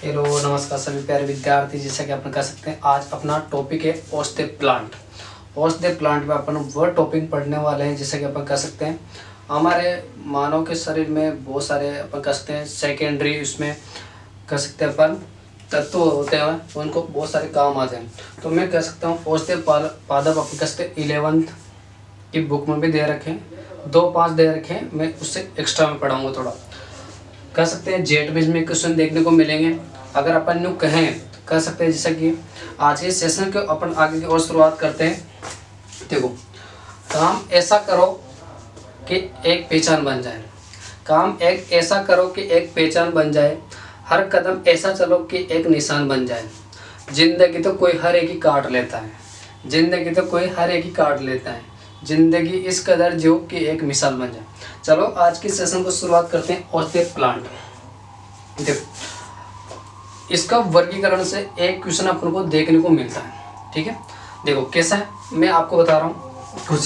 Hello नमस्कार सभी प्यारे विद्यार्थी। जैसा कि अपन कह सकते हैं आज अपना टॉपिक है औषधि प्लांट। औषधि प्लांट में अपन वह टॉपिक पढ़ने वाले हैं जैसा कि अपन कह सकते हैं हमारे मानव के शरीर में बहुत सारे अपन कह सकते हैं सेकेंडरी उसमें कह सकते हैं अपन तत्व होते हैं, उनको बहुत सारे काम आते हैं। तो मैं कह सकता हूँ औषधि पादप अपन कह सकते हैं 11th की बुक में भी दे रखे हैं, 2-5 दे रखे हैं, मैं उससे एक्स्ट्रा में पढ़ाऊँगा थोड़ा। कह सकते हैं जेट बीज में क्वेश्चन देखने को मिलेंगे। अगर अपन यूँ कहें तो कह सकते हैं जैसा कि आज के सेशन के अपन आगे की और शुरुआत करते हैं। देखो, काम ऐसा करो कि एक पहचान बन जाए। काम एक ऐसा करो कि एक पहचान बन जाए। हर कदम ऐसा चलो कि एक निशान बन जाए। जिंदगी तो कोई हर एक ही काट लेता है, जिंदगी तो कोई हर एक ही काट लेता है। जिंदगी इस कदर जो कि एक मिसाल बन जाए। चलो आज की सेशन को शुरुआत करते हैं औषधि प्लांट। देखो, इसका वर्गीकरण से एक क्वेश्चन अपन को देखने को मिलता है। ठीक है, देखो कैसा है मैं आपको बता रहा हूँ। कुछ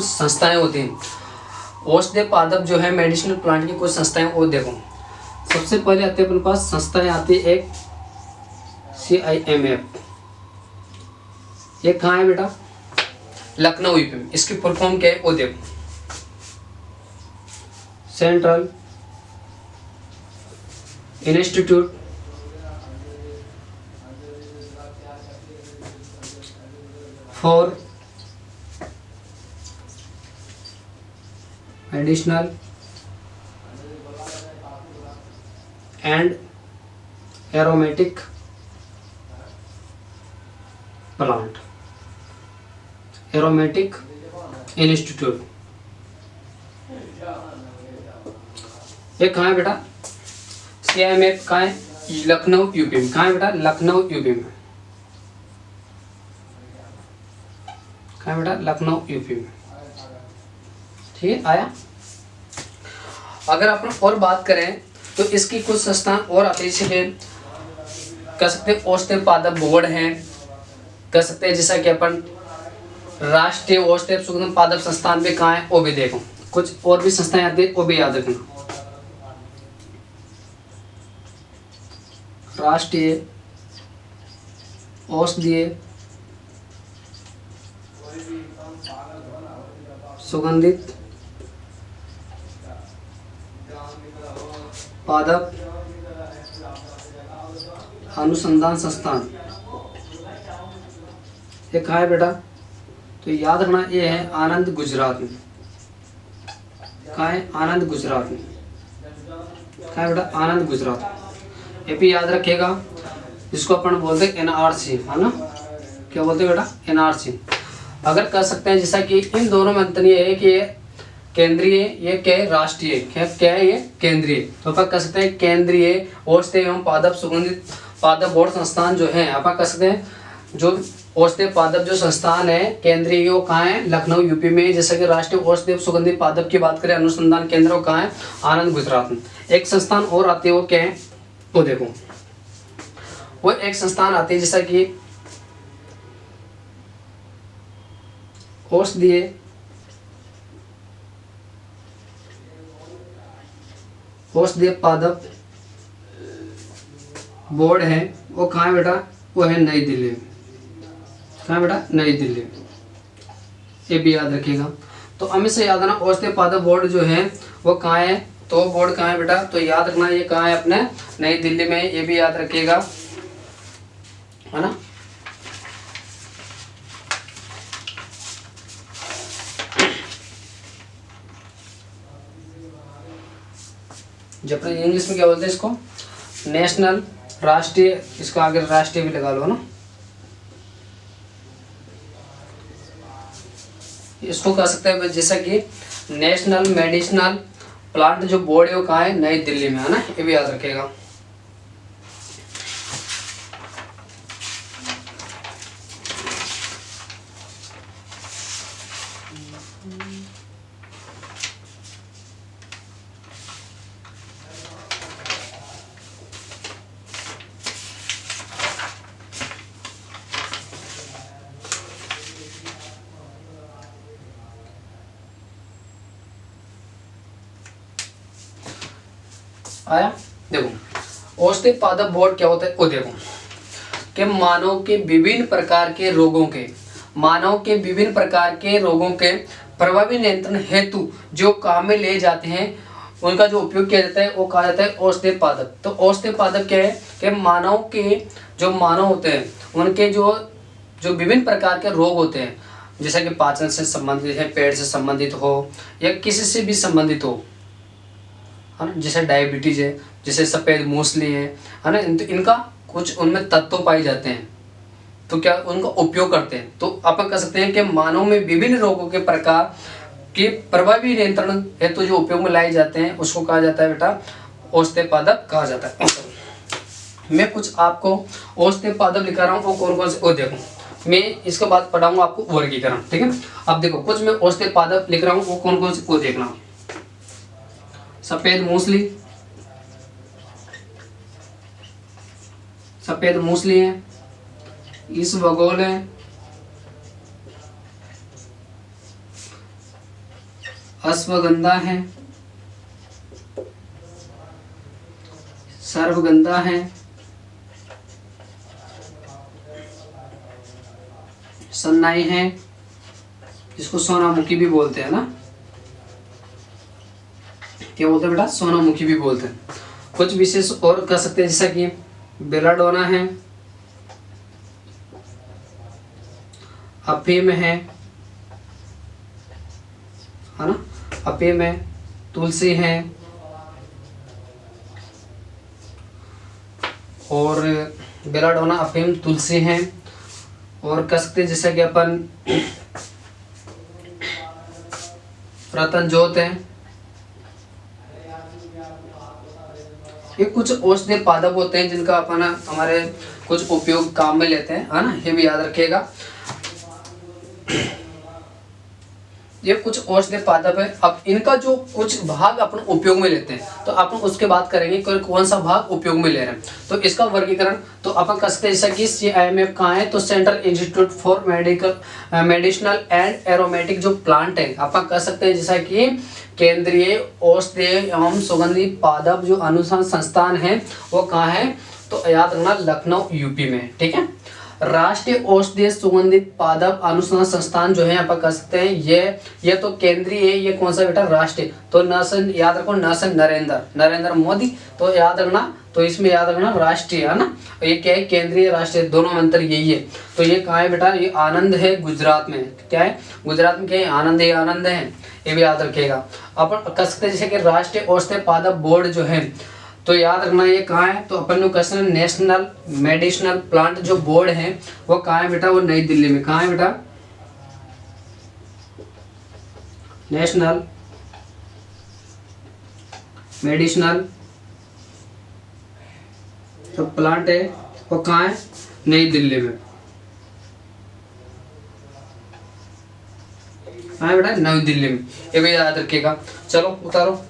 संस्थाएं होती हैं औषधि पादप जो है मेडिसिनल प्लांट की, कुछ संस्थाएं। वो देखो सबसे पहले आते हैं अपने पास संस्थाएं आती है एक CIMF। ये कहाँ है बेटा? लखनऊ यूपी में। इसकी परफॉर्म क्या है वो देखो, central institute for medicinal and aromatic plant, aromatic institute. ये कहाँ है बेटा? CIMF कहाँ है? लखनऊ यूपी में। कहाँ है बेटा? लखनऊ यूपी में। कहाँ है बेटा? लखनऊ यूपी में। ठीक है, आया। अगर अपन और बात करें तो इसकी कुछ संस्थान और आते हैं, जैसे कह सकते हैं औषधि पादप बोर्ड हैं, कह सकते हैं जैसा कि अपन राष्ट्रीय औषधि सुगंध पादप संस्थान भी कहाँ है वो भी देखो। कुछ और भी संस्थाएं आती है वो भी याद रखना। राष्ट्रीय औषधीय सुगंधित पादप अनुसंधान संस्थान, ये कहाँ है बेटा? तो याद रखना ये है आनंद गुजरात में। कहाँ है? आनंद गुजरात में। कहाँ है बेटा? आनंद गुजरात। ये भी याद रखिएगा, जिसको अपन बोलते हैं NRC, है ना? क्या बोलते हैं बेटा? NRC। अगर कह सकते हैं जैसा कि इन दोनों में अंतर ये है कि ये केंद्रीय, ये क्या है? राष्ट्रीय। क्या है ये? केंद्रीय। तो अपन कह सकते हैं केंद्रीय औषधि एवं पादप सुगंधित पादप बोर्ड संस्थान जो है, अपन कह सकते हैं जो औषधि पादप जो संस्थान है केंद्रीय, वो कहाँ है? लखनऊ यूपी में। जैसे कि राष्ट्रीय औषधि सुगंधित पादप की बात करें अनुसंधान केंद्र, वो कहाँ है? आनंद गुजरात में। एक संस्थान और आती है, वो क्या है वो देखो। वो एक संस्थान आती है जैसा कि औषधीय पादप बोर्ड है, वो कहाँ है बेटा? वो है नई दिल्ली में। कहाँ है बेटा? नई दिल्ली में। ये भी याद रखिएगा। तो हमेशा याद रखना औषधीय पादप बोर्ड जो है वो कहाँ है? तो बोर्ड कहाँ है बेटा? तो याद रखना ये कहाँ है? अपने नई दिल्ली में। ये भी याद रखिएगा, है ना? जब अपने इंग्लिश में क्या बोलते हैं इसको? नेशनल, राष्ट्रीय, इसका आगे राष्ट्रीय भी लगा लो ना। इसको कह सकते हैं जैसा कि नेशनल मेडिसिनल प्लांट जो बोर्ड है वो कहाँ है? नई दिल्ली में, है ना? ये भी याद रखिएगा। आया? देखो औषधि पादप बोर्ड क्या होता है वो देखो कि मानव के विभिन्न प्रकार के रोगों के प्रभावी नियंत्रण हेतु जो काम में ले जाते हैं उनका जो उपयोग किया जाता है वो कहा जाता है औषधि पादप। तो औषधि पादप क्या है कि मानव होते हैं उनके जो जो विभिन्न प्रकार के रोग होते हैं, जैसे कि पाचन से संबंधित है, पेट से संबंधित हो या किसी से भी संबंधित हो, है ना, जैसे डायबिटीज है, जैसे सफ़ेद मूसली है ना, इनका कुछ उनमें तत्व पाए जाते हैं तो क्या उनका उपयोग करते हैं। तो अपन कह सकते हैं कि मानव में विभिन्न रोगों के प्रकार के प्रभावी नियंत्रण हेतु जो उपयोग में लाए जाते हैं उसको कहा जाता है बेटा औषधि पादप कहा जाता है। मैं कुछ आपको औषधि पादप लिखा रहा हूँ वो कौन कौन से वो देखो, मैं इसके बाद पढ़ाऊंगा आपको वर्गीकरण, ठीक है। अब देखो कुछ मैं औषधि पादप लिख रहा हूँ वो कौन कौन से वो देखना। सफेद मूसली है, इसबगोल है, अश्वगंधा है, सर्वगंधा है, सन्नाई है, जिसको सोनामुखी भी बोलते हैं ना, क्या बोलते हैं बेटा, सोनामुखी भी बोलते हैं। कुछ विशेष और कह सकते हैं जैसा कि बेलाडोना है, अफीम है ना, अफीम है, तुलसी है और बेलाडोना, अफीम, तुलसी है। और कह सकते हैं जैसा कि अपन रतनजोत है। ये कुछ औषधि पादप होते हैं जिनका अपन हमारे कुछ उपयोग काम में लेते हैं, है ना, ये भी याद रखिएगा। ये कुछ औषधि पादप है। अब इनका जो कुछ भाग अपन उपयोग में लेते हैं तो अपन उसके बात करेंगे कि कौन सा भाग उपयोग में ले रहे हैं। तो इसका वर्गीकरण तो अपन कर सकते हैं जैसा कि CIMF कहाँ है, तो central institute for medicinal and aromatic जो प्लांट है अपन कह सकते हैं जैसा कि केंद्रीय औषधि एवं सुगंधी पादप जो अनुसंधान संस्थान है वो कहाँ है, तो याद रखना लखनऊ UP में, ठीक है। राष्ट्रीय औषधीय सुगंधित पादप अनुसंधान संस्थान जो है यहाँ पर कर सकते हैं ये तो केंद्रीय है, ये कौन सा बेटा राष्ट्रीय, तो नसन याद रखो, नसन नरेंद्र मोदी, तो याद रखना, तो इसमें याद रखना राष्ट्रीय, है ना। ये क्या है, केंद्रीय राष्ट्रीय दोनों में अंतर यही है। तो ये कहाँ है बेटा, ये आनंद है गुजरात में, क्या है गुजरात में, क्या है आनंद, ये आनंद है, ये भी याद रखिएगा। अपन कह सकते हैं जैसे कि राष्ट्रीय औषधि पादप बोर्ड जो है तो याद रखना ये कहाँ है, तो अपन जो क्वेश्चन नेशनल मेडिसिनल प्लांट जो बोर्ड है वो कहाँ है बेटा, वो नई दिल्ली में। कहाँ है बेटा, नेशनल मेडिसिनल जो प्लांट है वो कहाँ है, नई दिल्ली में। कहाँ है बेटा, नई दिल्ली में, ये भी याद रखिएगा। चलो उतारो।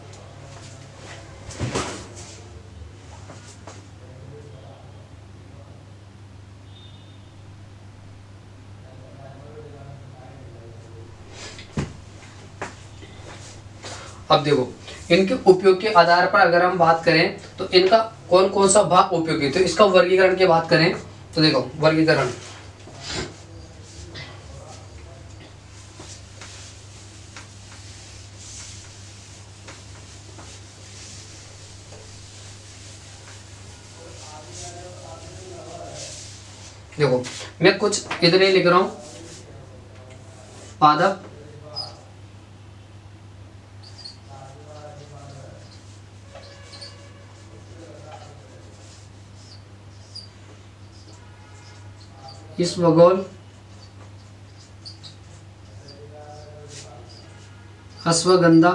अब देखो इनके उपयोग के आधार पर अगर हम बात करें तो इनका कौन कौन सा भाग उपयोगी, तो इसका वर्गीकरण की बात करें तो देखो वर्गीकरण देखो मैं कुछ इधर ही लिख रहा हूं, पादप, इसबगोल, अश्वगंधा,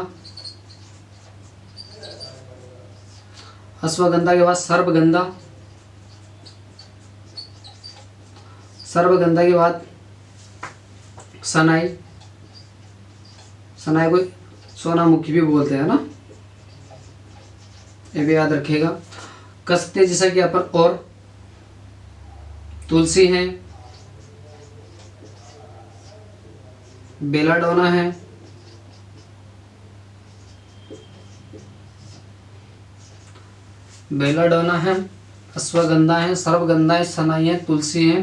अश्वगंधा के बाद सर्वगंधा, सर्वगंधा के बाद सनाई, सनाई को सोनामुखी भी बोलते हैं ना, ये भी याद रखिएगा। कस्ते जैसा कि अपन और तुलसी है, बेलाडोना है, बेलाडोना है, अश्वगंधा है, सर्वगंधा है, सनाई है, तुलसी है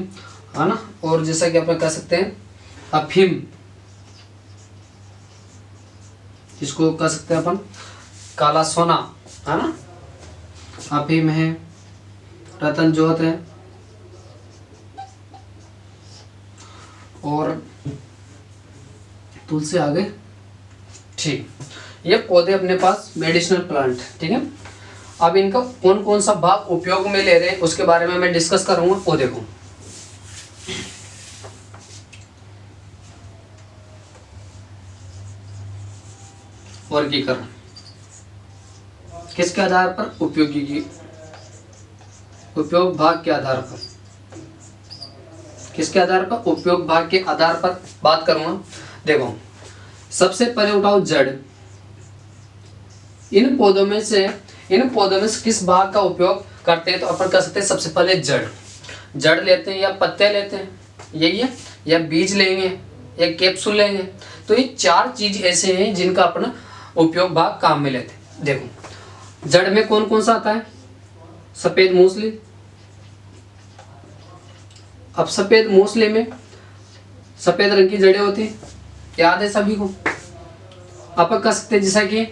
ना। और जैसा कि अपन कह सकते हैं अफीम, जिसको कह सकते हैं अपन काला सोना, है ना, अफीम है, रतन जोत है, और तुलसी आ गई। ठीक, ये पौधे अपने पास मेडिसिनल प्लांट, ठीक है। अब इनका कौन कौन सा भाग उपयोग में ले रहे हैं उसके बारे में मैं डिस्कस करूंगा। वो देखो, वर्गीकरण किसके आधार पर, उपयोगी की उपयोग भाग के आधार पर, किसके आधार पर, उपयोग भाग के आधार पर बात करूंगा। देखो, सबसे पहले उठाओ जड़। इन पौधों में से किस भाग का उपयोग करते हैं, तो अपन कर सकते हैं सबसे पहले जड़ लेते हैं या पत्ते लेते हैं, यही है, या बीज लेंगे या कैप्सूल लेंगे। तो ये चार चीज ऐसे हैं जिनका अपना उपयोग भाग काम में लेते हैं। देखो, जड़ में कौन कौन सा आता है, सफेद मूसली। अब सफेद मूसली में सफेद रंग की जड़ें होती हैं, याद है सभी को। अपन कह सकते हैं जैसा कि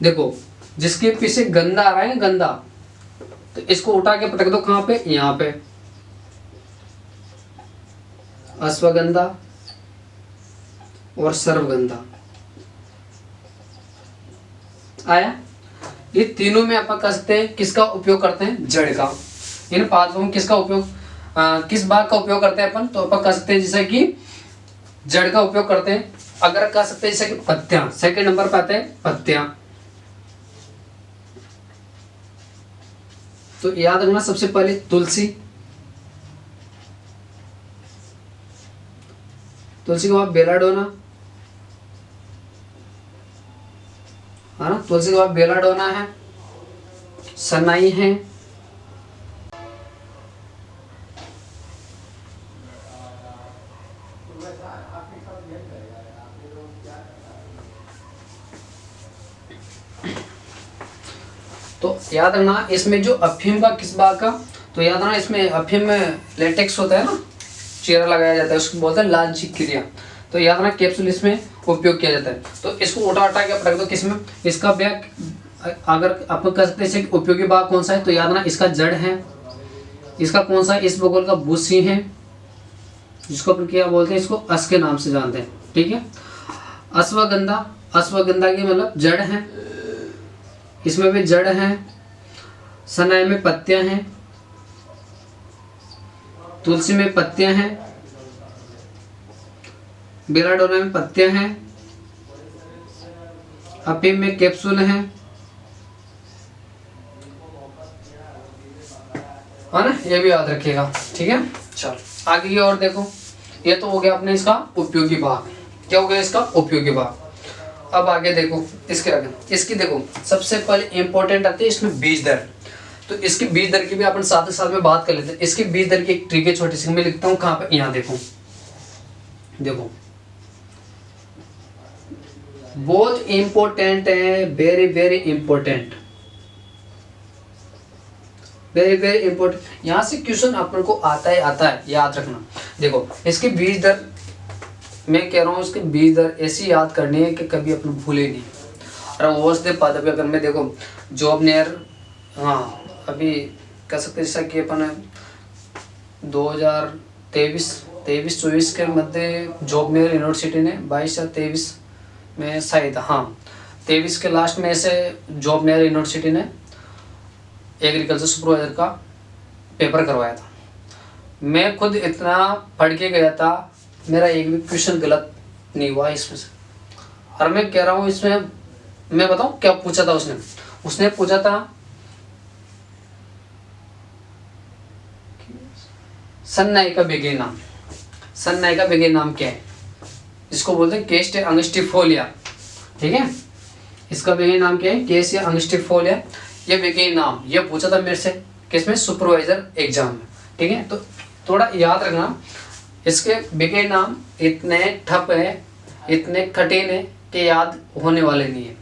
देखो, जिसके पीछे गंदा आ रहा है ना, गंदा, तो इसको उठा के पटक दो, कहां पे, यहां पे, अश्वगंधा और सर्वगंधा आया। ये तीनों में अपन कह सकते हैं किसका उपयोग करते हैं, जड़ का। इन पांचों में किसका उपयोग, किस भाग का उपयोग करते हैं अपन, तो अपन कह सकते हैं जैसे कि जड़ का उपयोग करते हैं। अगर कह सकते हैं जैसे कि पत्तियां, सेकंड नंबर पे आते हैं पत्तियां। तो याद रखना, सबसे पहले तुलसी, तुलसी के बाद बेलाडोना, है ना, तुलसी के बाद बेलाडोना है, सनाई है, तो याद रखना इसमें जो अफीम का किस भाग का, तो याद रखना इसमें अफीम में लेटेक्स होता है ना, चेहरा लगाया जाता है, उसको बोलते हैं लांछिक क्रिया। तो याद रखना कैप्सूल इसमें उपयोग किया जाता है। तो इसको उठा के रख दो किसमें, इसका बैग, अगर आप कह सकते हैं उपयोगी भाग कौन सा है, तो याद रखना इसका जड़ है, इसका कौन सा, इस बगल का भूसी है, जिसको अपन क्या बोलते हैं, इसको अस के नाम से जानते हैं, ठीक है। अश्वगंधा, अश्वगंधा की मतलब जड़ है, इसमें भी जड़ है, सनाई में पत्तियां हैं, तुलसी में पत्तियां हैं, बेलाडोना में पत्तियां हैं, अफीम में कैप्सूल हैं, है ना, ये भी याद रखिएगा, ठीक है। चलो आगे की और देखो, ये तो हो गया अपने इसका उपयोगी भाग। क्या हो गया इसका उपयोगी भाग। अब आगे देखो, इसके आगे इसकी देखो, सबसे पहले इंपॉर्टेंट आती है इसमें बीज दर। तो इसकी बीज दर की भी अपन साथ ही साथ में बात कर लेते हैं। इसकी बीज दर की एक ट्रिक है छोटी सी, मैं लिखता हूँ कहाँ पे, यहाँ देखो, देखो बहुत इंपॉर्टेंट है, very very important, very very important. यहाँ से क्वेश्चन अपन को आता है, याद रखना। देखो इसकी बीज दर, मैं कह रहा हूँ इसकी बीज दर ऐसी याद करनी है कि कभी अपन भूले नहीं। और औषधि पादप अगर मैं देखो जॉब नेयर, हाँ अभी कह सकते जैसा कि अपन 2023-24 के मध्य जॉब नेयर यूनिवर्सिटी ने 22 या 23 में शायद, हाँ 23 के लास्ट में ऐसे जॉब नेयर यूनिवर्सिटी ने एग्रीकल्चर सुपरवाइजर का पेपर करवाया था। मैं खुद इतना पढ़ के गया था, मेरा एक भी क्वेश्चन गलत नहीं हुआ इसमें से। और मैं कह रहा हूँ इसमें, मैं बताऊँ क्या पूछा था उसने पूछा था सननाई का वैज्ञानिक नाम, सननाई का वैज्ञानिक नाम क्या है, इसको बोलते हैं केस्टे अंगस्टिफोलिया, ठीक है। इसका वैज्ञानिक नाम क्या है, केस्टे अंगस्टिफोलिया, ये वैज्ञानिक नाम ये पूछा था मेरे से किसमें, सुपरवाइजर एग्जाम में, ठीक है। तो थोड़ा याद रखना, इसके वैज्ञानिक नाम इतने ठप है, इतने कठिन है कि याद होने वाले नहीं है।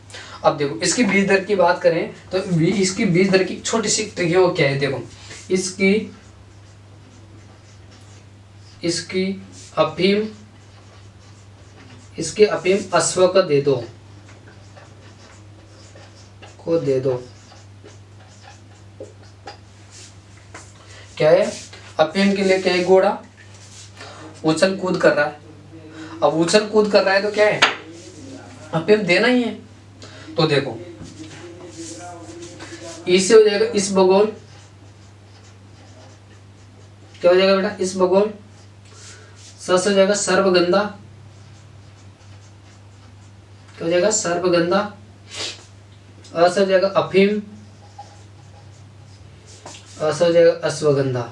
अब देखो इसकी बीज दर की बात करें तो इसकी बीज दर की छोटी सी ट्रिक है, वो क्या है देखो, इसकी इसकी अफीम इसके अफीम अश्व को दे दो, को दे दो। क्या है? अफीम के लिए क्या है? घोड़ा उछल कूद कर रहा है। अब उछल कूद कर रहा है तो क्या है? अफीम देना ही है। तो देखो, इससे हो जाएगा इस बगोल, क्या हो जाएगा बेटा? इस बगोल। स से हो जाएगा सर्वगंधा, क्या हो जाएगा? सर्वगंधा। अ से हो जाएगा अफीम, अ से हो जाएगा अश्वगंधा।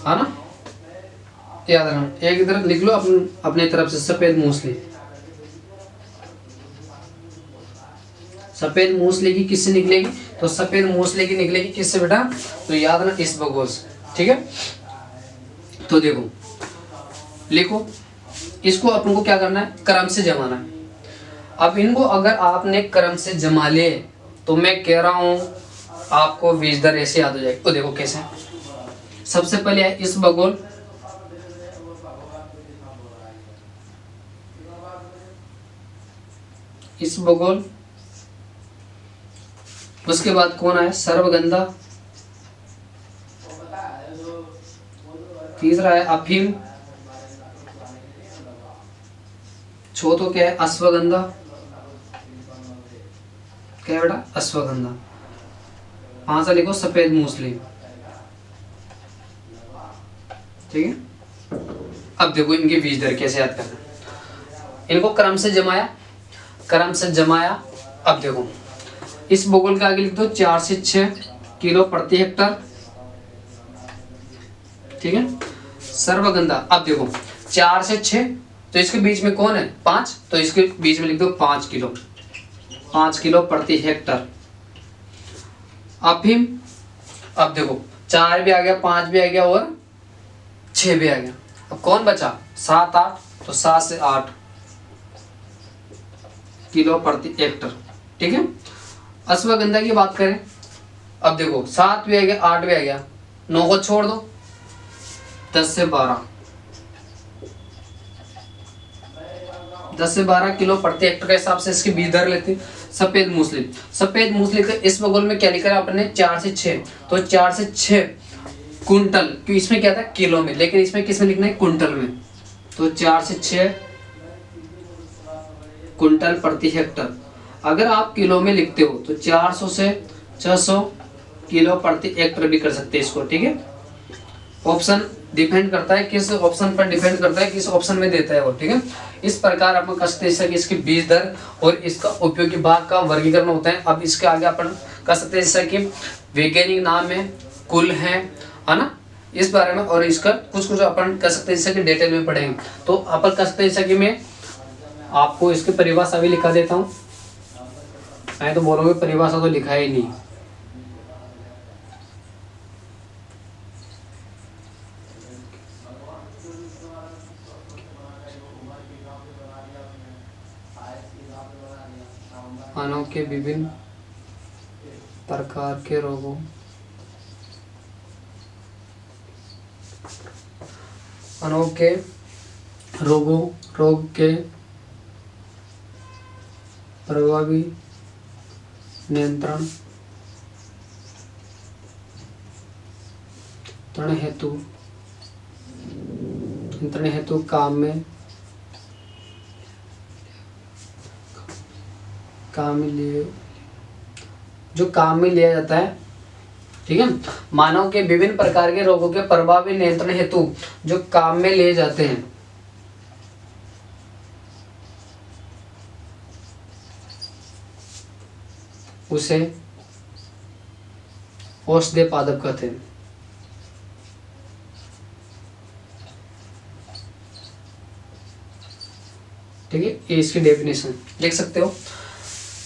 है ना? याद रखना। एक इधर लिख लो अपने तरफ से, सफेद मूसली। सफेद मूसली की किससे निकलेगी? तो सफेद मूसली की निकलेगी किससे बेटा? तो याद रखना, इस बगोल से। ठीक है, तो देखो लिखो, इसको अपन को क्या करना है? क्रम से जमाना है। अब इनको अगर आपने क्रम से जमा लिए तो मैं कह रहा हूं आपको बीज दर ऐसे याद हो जाएगी। तो देखो कैसे, सबसे पहले है इस बगोल, इस बगोल। उसके बाद कौन आया? सर्वगंधा। तीसरा है अफीम। चौथो क्या है? अश्वगंधा। क्या है बेटा? अश्वगंधा। पांचवा लिखो सफेद मूसली। ठीक है, अब देखो इनके बीज दर कैसे याद करना। इनको क्रम से जमाया, क्रम से जमाया। अब देखो इस बगोल के आगे लिख दो 4 से 6 किलो प्रति हेक्टर। ठीक है, सर्वगंधा। अब देखो 4 से 6, तो इसके बीच में कौन है? 5, तो इसके बीच में लिख दो 5 किलो, 5 किलो प्रति हेक्टर। अफीम, अब देखो 4 भी आ गया, 5 भी आ गया और 6 भी आ गया। अब कौन बचा? 7, 8, तो 7 से 8 किलो प्रति हेक्टर। ठीक है, अश्वगंधा की बात करें, अब देखो 7 भी आ गया, 8 भी आ गया, 9 को छोड़ दो, 10 से 12, 10 से 12 किलो प्रति हेक्टर के हिसाब से इसकी बीज दर लेते। सफेद मूसली, सफेद मूसली का इस बगोल में क्या लिखा है आपने? 4 से 6, तो 4 से 6 कुंटल, क्योंकि इसमें क्या था? किलो में, लेकिन इसमें किस में लिखना है? कुंटल में। तो 4 से 6 कुंटल प्रति हेक्टर। अगर आप किलो में लिखते हो तो 400 से 600 किलो प्रति हेक्टर भी कर सकते हैं इसको। ठीक है, ऑप्शन डिपेंड करता है, किस ऑप्शन पर डिपेंड करता है, किस ऑप्शन में देता है वो। ठीक है, इस प्रकार अपन कर सकते हैं कि इसकी बीज दर और इसका उपयोगी भाग का वर्गीकरण होता है। अब इसके आगे अपन कर सकते हैं जैसा कि वैज्ञानिक नाम है, कुल है ना, इस बारे में, और इसका कुछ कुछ अपन कर सकते हैं जैसा कि डिटेल में पढ़ेंगे। तो अपन कर सकते हैं जैसा कि मैं आपको इसकी परिभाषा भी लिखा देता हूँ। मैं तो बोलोगे परिभाषा तो लिखा ही नहीं। मानव के विभिन्न प्रकार के रोगों, मानव के रोग के प्रभावी नियंत्रण हेतु काम में लिया जाता है। ठीक है, मानव के विभिन्न प्रकार के रोगों के प्रभावी नियंत्रण हेतु जो काम में लिए जाते हैं, उसे औषधि पादप कहते हैं। ठीक है, ये इसकी डेफिनेशन लिख सकते हो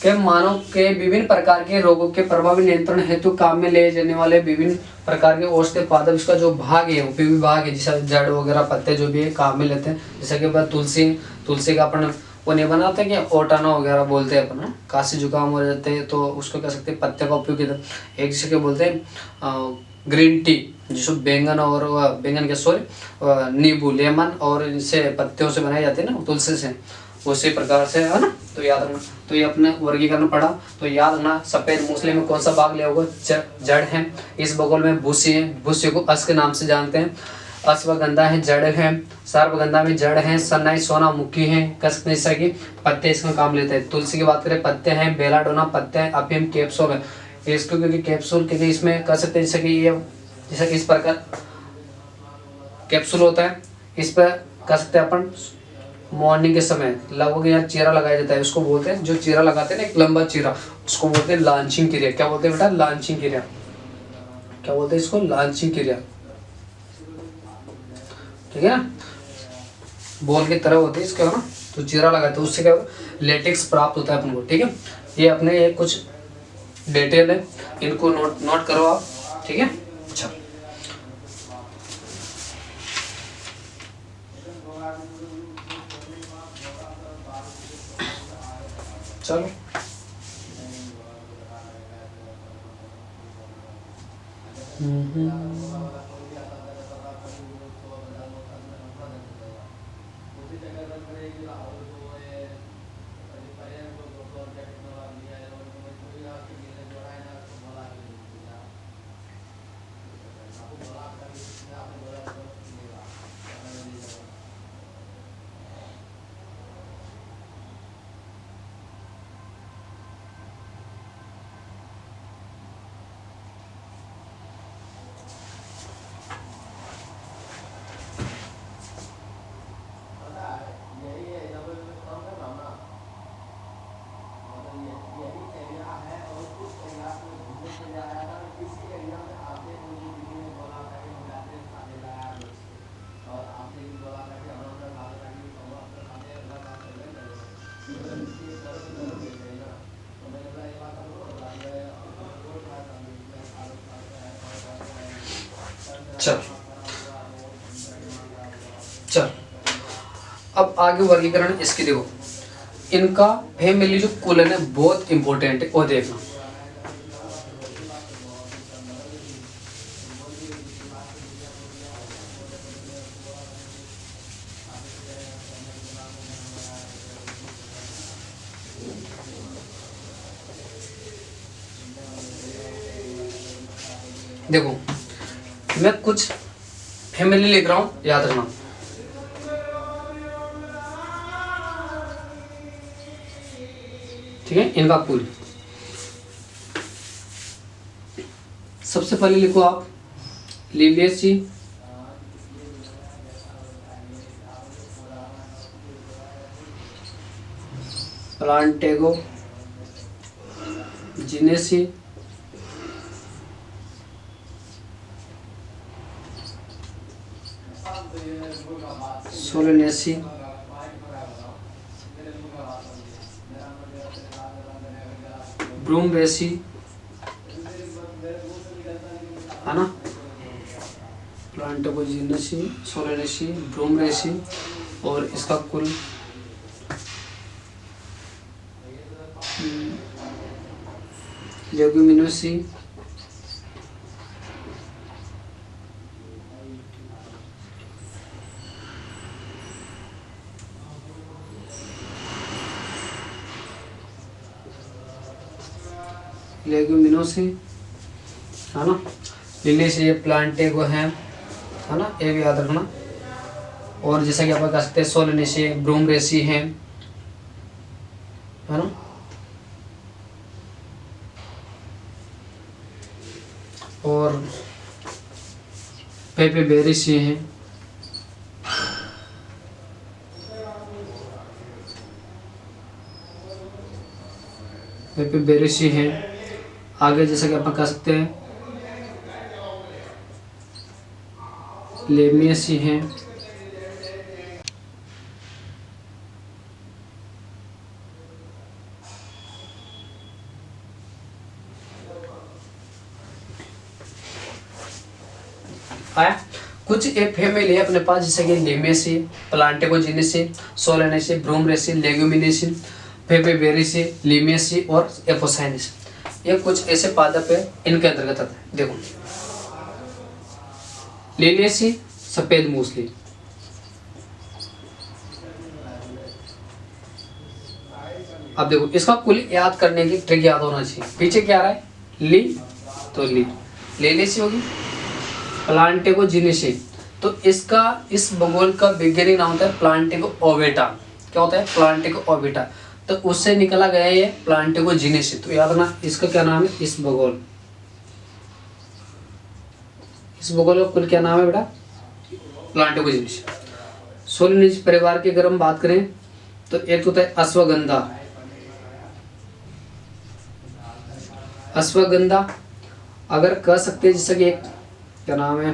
कि मानव के विभिन्न प्रकार के रोगों के प्रभावी नियंत्रण हेतु काम में लिए जाने वाले विभिन्न प्रकार के औषधि पादप, इसका जो भाग है उपयोगी भाग है, जैसे जड़ वगैरह पत्ते जो भी है काम में लेते हैं। जैसे कि तुलसी का अपन वो नहीं बनाते कि ओटाना वगैरह बोलते हैं अपन, काशी जुकाम हो जाते हैं तो उसको कह सकते हैं पत्ते का उपयोग किया। एक जिसे क्या बोलते हैं ग्रीन टी, जिसको बैंगन और बैंगन के सॉरी नींबू लेमन और इनसे पत्तियों से बनाई जाती है ना, तुलसी से, उसी प्रकार से है ना। तो याद रखना, तो ये अपने वर्गीकरण पढ़ा। तो याद रखना सफेद मूसली में कौन सा भाग लिया होगा, जड़ है। इस बगोल में भूसी है, भूसी को अस के नाम से जानते हैं। अश्वगंधा है जड़ है, सर्वगंधा में जड़ है, सन्नाई सोना मुखी है, कसकनेसा की पत्ते इसका काम लेते हैं। तुलसी की बात करें पत्ते हैं, बेलाडोना पत्ते हैं, अफीम कैप्सूल है। इसको क्योंकि कैप्सूल क्योंकि इसमें कर सकते हैं जैसे कि ये जैसे इस प्रकार कैप्सूल होता है, इस पर कर सकते हैं अपन मॉर्निंग के समय लगभग यहाँ चीरा लगाया जाता है। उसको बोलते हैं, जो चीरा लगाते हैं ना एक लंबा चीरा, उसको बोलते हैं लॉन्चिंग क्रिया। क्या बोलते हैं बेटा, लॉन्चिंग क्रिया। क्या बोलते हैं इसको, लॉन्चिंग क्रिया। ठीक है ना, बॉल की तरह होती है इसके ना, तो चीरा लगाते हैं, उससे क्या लेटेक्स प्राप्त होता है अपन को। ठीक है, ये अपने ये कुछ डिटेल है, इनको नोट करो आप। ठीक है, अच्छा चलो। चल चल अब आगे वर्गीकरण इसकी देखो, इनका फैमिली जो कुल है ना बहुत इंपॉर्टेंट है, वो देखना। देखो मैं कुछ फैमिली लिख रहा हूं, याद रखना। ठीक है, इनका कुल सबसे पहले लिखो आप लिलियेसी, प्लांटेगो, जिनेसी, सोलेनेसी, ब्रूमबेसी, है ना, प्लांटेगो, जिनेसी, सोलेनेसी, ब्रूमबेसी, और इसका कुल लेगुमिनोसी, लेगुमिनोसी, है ना, लिलियेसी, ये प्लांटेगो है ना, ये भी याद रखना। और जैसा कि आप कह सकते हैं सोलेनेसी, ब्रूमबेसी है ना, और पेपेबेरेसी है, पेपेबेरेसी है। आगे जैसा कि आप कह सकते हैं लेमियसी है, आया। कुछ एक फैमिली है अपने पास, जैसे कि लिमेसी, प्लांटेगोजिनेसी, सोलेनेसी, ब्रूमरेसी, लेग्यूमिनेसी, फेबेबेरेसी, लिमेसी और एपोसाइनेसी। ये कुछ ऐसे पादप है इनके अंतर्गत आता है। देखो लिलिएसी सफेद मूसली, अब देखो इसका कुल याद करने की ट्रिक याद होना चाहिए। पीछे क्या आ रहा है ली, तो ली लिलिएसी होगी, प्लांटेगोजिनेसी, तो इसका इस भूगोल का वैज्ञानिक नाम होता है प्लांटेगो ओवेटा। क्या होता है प्लांटेगो ओवेटा, तो उससे निकला गया ये प्लांटेगोजिनेसी। तो याद रखना इसका क्या नाम है, इस भूगोल का कुल क्या नाम है बेटा, प्लांटेगोजिनेसी। सोलेनेसी परिवार की अगर हम बात करें तो एक होता है अश्वगंधा, अश्वगंधा अगर कह सकते हैं जैसे कि एक क्या नाम है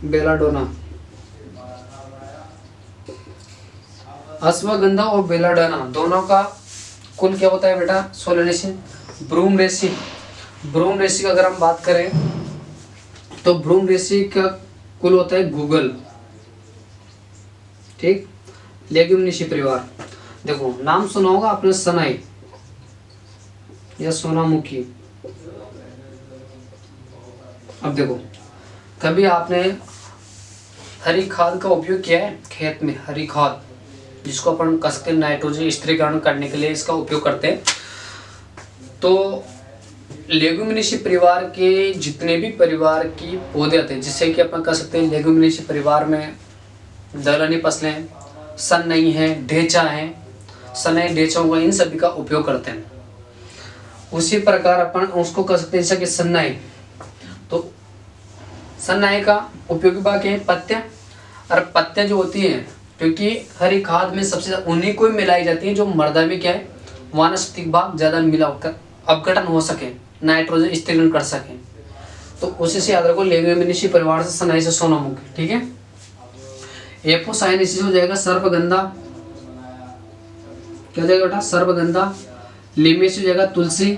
बेलाडोना, अश्वगंधा और बेलाडोना दोनों का कुल क्या होता है बेटा सोलेनेसी। ब्रूमरेसी, ब्रूमरेसी का अगर हम बात करें तो ब्रूमरेसी का कुल होता है गूगल, ठीक। लेग्यूमिनेसी परिवार, देखो नाम सुना होगा आपने सनाई या सोनामुखी। अब देखो कभी आपने हरी खाद का उपयोग किया है खेत में, हरी खाद जिसको अपन कह सकते हैं नाइट्रोजन स्थिरीकरण करने के लिए इसका उपयोग करते हैं। तो लेग्यूमिनेसी परिवार के जितने भी परिवार की पौधे आते हैं, जिससे कि अपन कह सकते हैं लेग्यूमिनेसी परिवार में दलहनी फसलें, सनई है, ढेंचा है, सनई ढेंचों का इन सभी का उपयोग करते हैं। उसी प्रकार अपन उसको कह सकते हैं जैसे कि सन्नाई, तो सन्नाई का उपयोगी भाग क्या है पत्तियां, और पत्तियां जो होती हैं क्योंकि हरी खाद में सबसे ज्यादा उन्हीं को मिलाई जाती है जो मृदा में क्या है वानस्पतिक भाग ज्यादा मिला होकर अपघटन हो सके, नाइट्रोजन स्थिरीकरण कर सके। तो उसी से याद रखो लेग्यूमिनेसी परिवार से सनई से सोनामुखी, ठीक है। एपोसाइनेसिस हो जाएगा सर्पगंधा, क्या हो जाएगा बेटा सर्पगंधा। लिमेसी हो जाएगा तुलसी,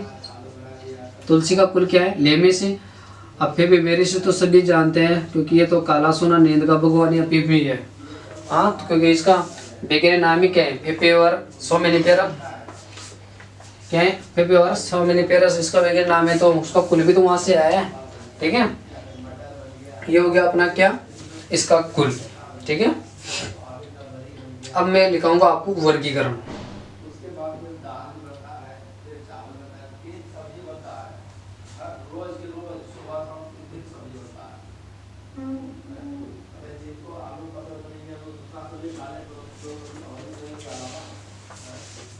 तुलसी का कुल क्या है लेमेसी। अब फेबेबेरेसी तो सभी जानते हैं क्योंकि ये तो काला सोना नींद का भगवान या पीपी है, हाँ, तो क्योंकि इसका वैज्ञानिक नाम ही क्या है पेपेवर सोमेनिफेरम, क्या है पेपेवर सोमेनिफेरस इसका वैज्ञानिक नाम है, तो उसका कुल भी तो वहां से आया है, ठीक है। ये हो गया अपना क्या इसका कुल, ठीक है। अब मैं लिखाऊंगा आपको वर्गीकरण।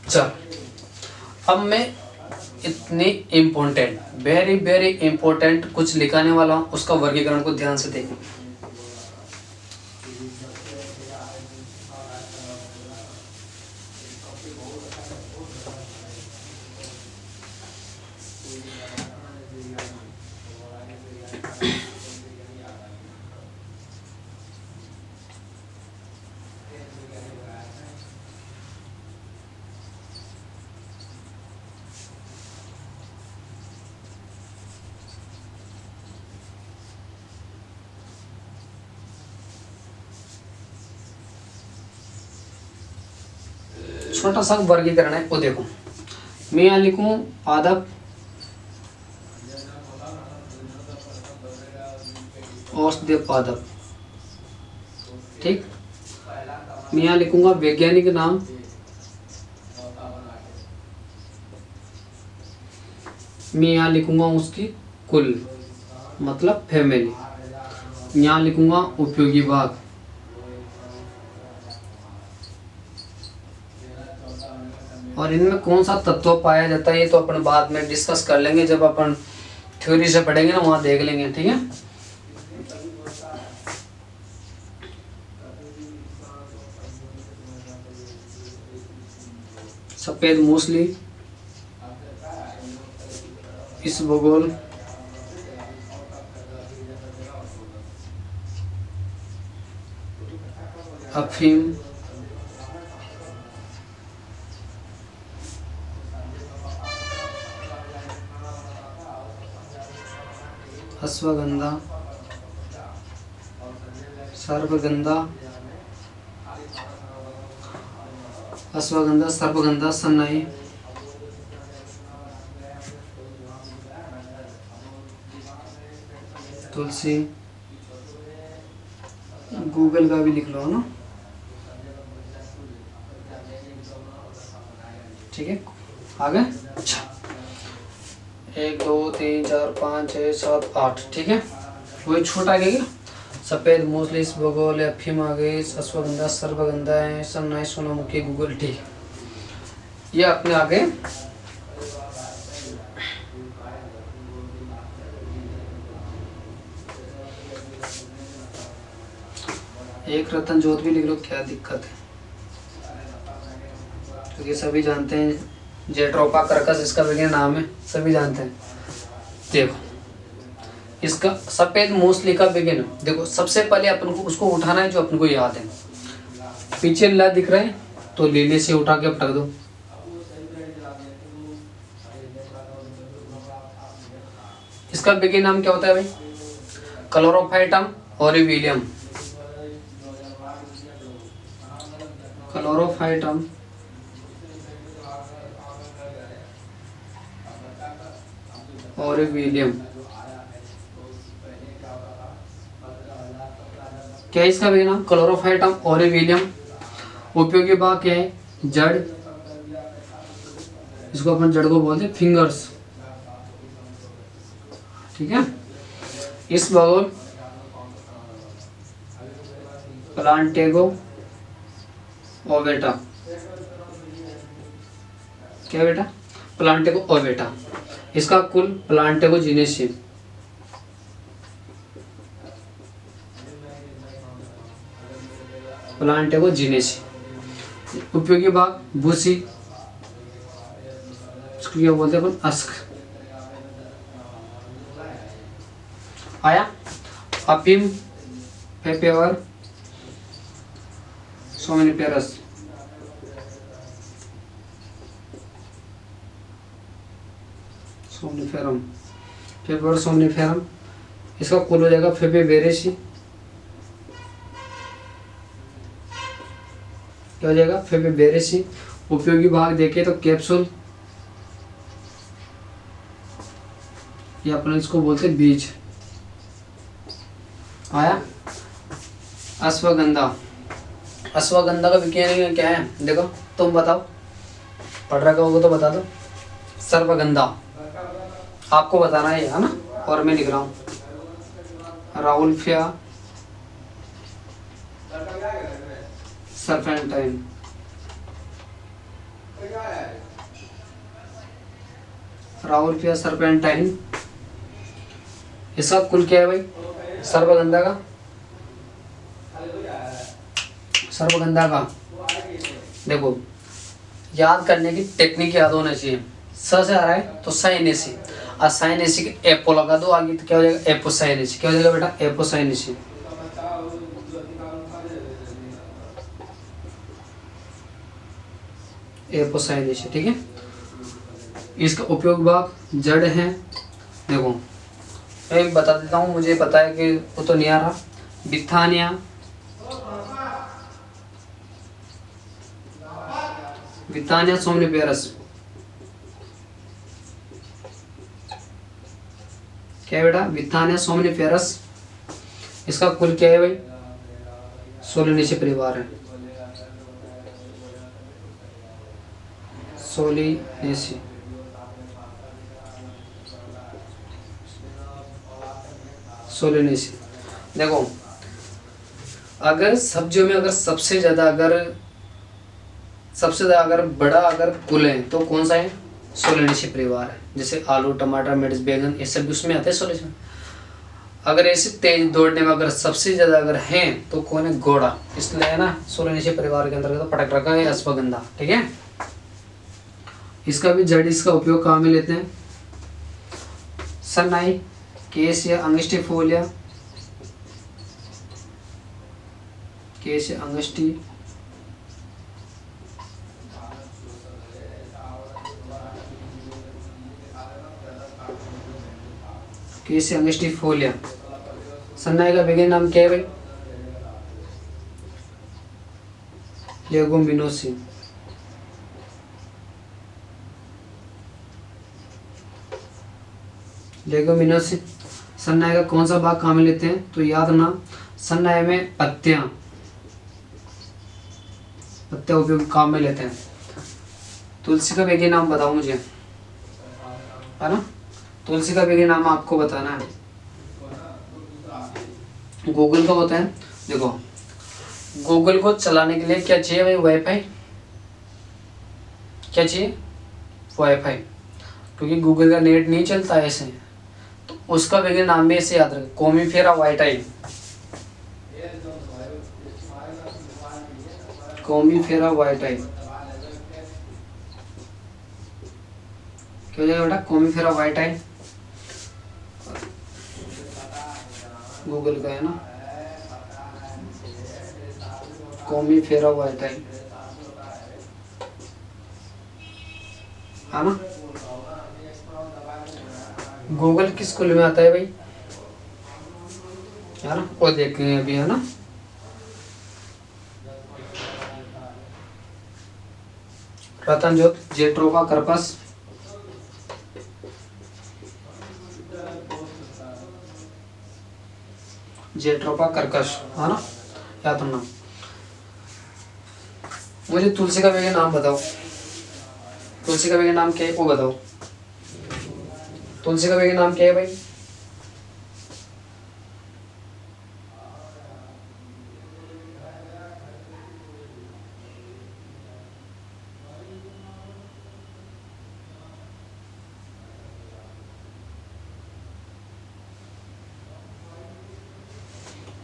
चल अब मैं इतनी इम्पोर्टेंट वेरी वेरी इम्पोर्टेंट कुछ लिखाने वाला हूँ, उसका वर्गीकरण को ध्यान से देखो। छोटा सा वर्गीकरण है वो देखो, मैं यहाँ लिखूं पादप, औषधीय पादप, ठीक। मैं यहाँ लिखूंगा वैज्ञानिक नाम, मैं यहाँ लिखूंगा उसकी कुल मतलब फैमिली, यहाँ लिखूंगा उपयोगी भाग, और इनमें कौन सा तत्व पाया जाता है ये तो अपन बाद में डिस्कस कर लेंगे, जब अपन थ्योरी से पढ़ेंगे ना वहां देख लेंगे, ठीक है। सफेद मूसली, इस भूगोल, अफीम, अश्वगंधा, सर्पगंधा, अश्वगंधा, सर्पगंधा, सनई, तुलसी। गूगल का भी लिख लो ना, ठीक है। आगे अच्छा, 1 2 3 4 5 6 7 8, ठीक है। वही छोटा आ गया, सफ़ेद मूसली, इसबगोल, अफीम आ गई, अश्वगंधा, सर्पगंधा है, सनई, सोनामुखी, गूगल, ठीक। ये अपने आगे एक रतन जोत भी लिख लो, क्या दिक्कत है, क्योंकि सभी जानते हैं जेट्रोपा कर्कस इसका वैज्ञानिक नाम है, सभी जानते हैं। देखो इसका सफेद मूसली का बिगिन, देखो सबसे पहले अपन को उसको उठाना है जो अपन को याद है। पीछे ला दिख रहा है तो लीले से उठा के पटक दो। इसका बिगिन नाम क्या होता है भाई? क्लोरोफाइटम ओरिविलियम, क्लोरोफाइटम ओरिविलियम। क्या है इसका नाम? क्लोरोफाइटम ओरिविलियम। उपयोगी भाग क्या है? जड़, इसको अपन जड़ को बोलते हैं फिंगर्स, ठीक है। इस बगोल प्लांटेगो ओवेटा, क्या बेटा? प्लांटेगो ओवेटा। इसका कुल प्लांटेगो जिनेसी, प्लांटेगो जिनेसी। उपयोगी भाग भूसी, इसको क्या बोलते हैं अपन? अस्क। आया? अफीम, पेपेवर, सोमनिफेरस, सोमनिफेरम, पेपेवर, सोमनिफेरम। इसका कुल हो जाएगा फेपेवेरेसी, क्या हो जाएगा? फेपेवेरेसी। उपयोगी भाग देखे तो कैप्सूल, ये अपन इसको बोलते हैं बीज। आया? अश्वगंधा, अश्वगंधा का विज्ञान क्या है? देखो तुम बताओ, पढ़ रखा होगा तो बता दो। सर्पगंधा आपको बताना है ना, और मैं लिख रहा हूँ। Rauvolfia serpentine, Rauvolfia serpentine. इसका कुल क्या है भाई? सर्पगंधा का, सर्पगंधा का देखो याद करने की टेक्निक याद होना चाहिए। स से आ रहा है तो साइनेसी, और साइनेसी के एपो लगा दो आगे तो क्या हो जाएगा? एपोसाइनेसी। क्या हो जाएगा बेटा? एपोसाइनेसी। एपोसाइनेसी, ठीक है। इसका उपयोग भाग जड़ है। देखो मैं बता देता हूँ, मुझे पता है कि वो तो नहीं आ रहा। बिथानिया, बिथानिया सोमनिफेरस, क्या है बेटा? बिथानिया सोमनिफेरस। इसका कुल क्या है भाई? सोलिनेसी परिवार है, सोलिनेसी। सोलिनेसी। देखो अगर सब्जियों में अगर सबसे ज्यादा अगर बड़ा अगर कुल है तो कौन सा है? सोलिनेसी परिवार है। जैसे आलू, टमाटर, मिर्च, बैगन, ये सब उसमें आते हैं सोलिनेसी। अगर ऐसे तेज दौड़ने में अगर सबसे ज्यादा अगर हैं तो कौन है? घोड़ा। इसलिए है ना सोलिनेसी परिवार के अंतर्गत तो पटक रखा है अश्वगंधा, ठीक है। इसका भी जड़, इसका उपयोग कहाँ में लेते हैं? सनई, केसिया अंगस्टिफोलिया, केसिया अंगस्टी, कैसे अंगस्टिफोलिया। सन्नाए का वैज्ञानिक नाम क्या है भाई? लेगुमिनोसी। लेगुमिनोसी। सन्नाए का कौन सा भाग काम में लेते हैं? तो याद रखना, सन्नाए में पत्तियां उपयोग काम में लेते हैं। तुलसी का वैज्ञानिक नाम बताओ मुझे, है ना? तुलसी का वैज्ञानिक नाम आपको बताना है। गूगल का होता है, देखो गूगल को चलाने के लिए क्या चाहिए भाई? वाईफाई। क्या चाहिए? वाईफाई। क्योंकि गूगल का नेट नहीं चलता ऐसे, तो उसका वैज्ञानिक नाम भी ऐसे याद रखें, कोमीफेरा वाइटाई। कोमीफेरा वाइटाई। क्या हो जाएगा बेटा? कोमीफेरा वाइटाई गूगल का है ना, कोमीफेरा वाइटाई, है ना? गूगल किस स्कूल में आता है भाई? है ना, वो देखेंगे अभी, है ना? रतनजोत, जेट्रोफा कर्पस, जेट्रोफा कर्कश, है ना? याद रखना। मुझे तुलसी का वैज्ञानिक नाम बताओ। तुलसी का वैज्ञानिक नाम क्या है वो बताओ। तुलसी का वैज्ञानिक नाम क्या है भाई?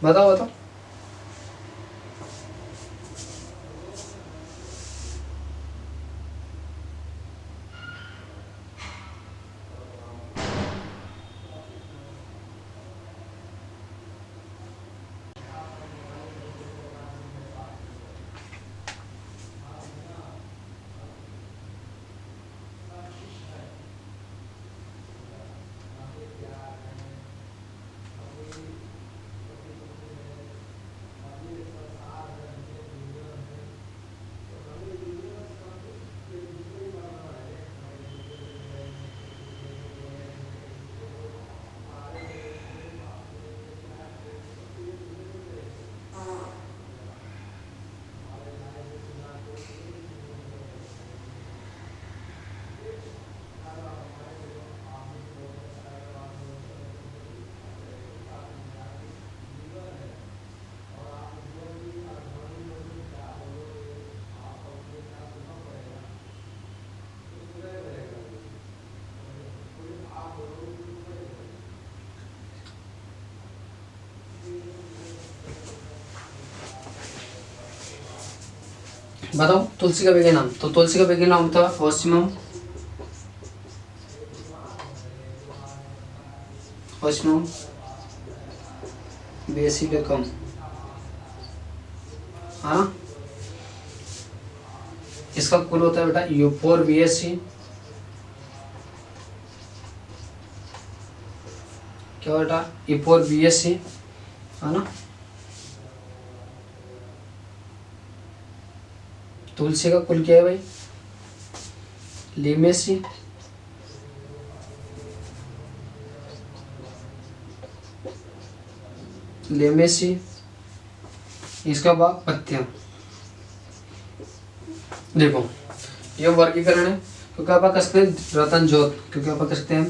बताओ बताओ। बताओ तुलसी का वैज्ञानिक नाम। तो तुलसी का वैज्ञानिक नाम था ऑस्मियम, ऑस्मियम बेसिलिकम, हाँ। इसका कुल होता है बेटा यूफोरबिएसी। क्या बेटा? यूफोरबिएसी, है ना? तुलसी का कुल क्या है भाई? लिमेसी, लेमेसी। इसका भाग पत्तियां। देखो ये वर्गीकरण है, क्योंकि आप कह सकते हैं रतन ज्योत, क्योंकि आप कह सकते हैं